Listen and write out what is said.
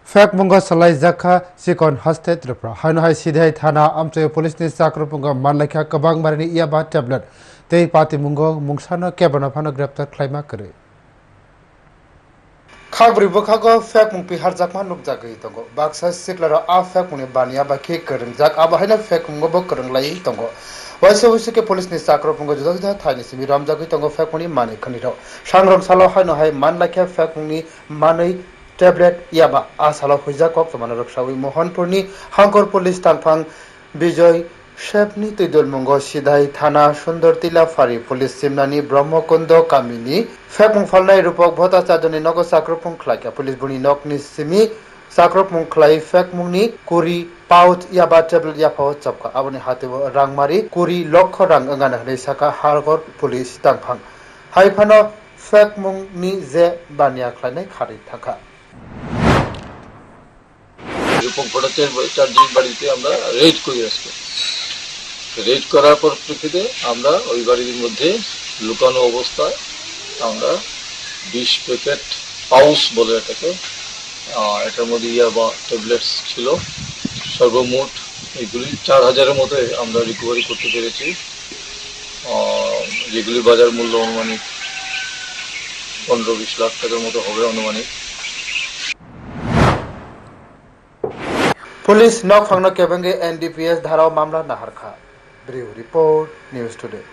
Fek mungo salai zakha sikon haste tripra haino hai sidhai thana amche police ni sakro punga manlakha kabang marini iya ba tablet tei pati mungo mungsana kebana phano graptar khlaima kare Khabri bokhago fek mung pi harjakma nukjagui tongo baksa siklara a fek mung bania ba ke keringjak aba haina fek mungo bo keringlai tongo waise waise ke police ni sakro pungo juda juda thaini simi ramjagui tongo fek mung ni mani khaniro sangram salo haino hai manlakha fek mung ni manui tablet yaba asala huja kok tomana roksawi mohanpurni hangkor police tangphang bijoy shepni tuidol mungo sidhai thana sundortila fari police simnani brahmokundo kamini phekmung falnai rupok bhota chadoni nogo sakrupung khlaika police buni nokni simi sakrupung khlai phekmungni kuri pouch yaba tablet yaphao chapka aboni hatibo rangmari kuri lokho rang angana hnei saka hangkor police tangphang haifano phekmungni je bania khlainai khari thaka রূপক ভট্টাচার্যের চারজন বাড়িতে আমরা red করি আজকে red করার পরিপ্রেক্ষিতে আমরা ওই বাড়ির মধ্যে লুকানো অবস্থায় আমরা 20 প্যাকেট পাউচ বলে এটাকে এটার মধ্যে ইয়াবা ট্যাবলেটস ছিল সর্বমোট এগুলি 4000-এর মতো আমরা রিকভারি করতে পেরেছি যেগুলি বাজার মূল্য অনুমানিক 15-20 লাখ টাকার মতো হবে অনুমানিক Police nok phangno kebenge NDPS dharao mamla naharkha. Brief report News Today.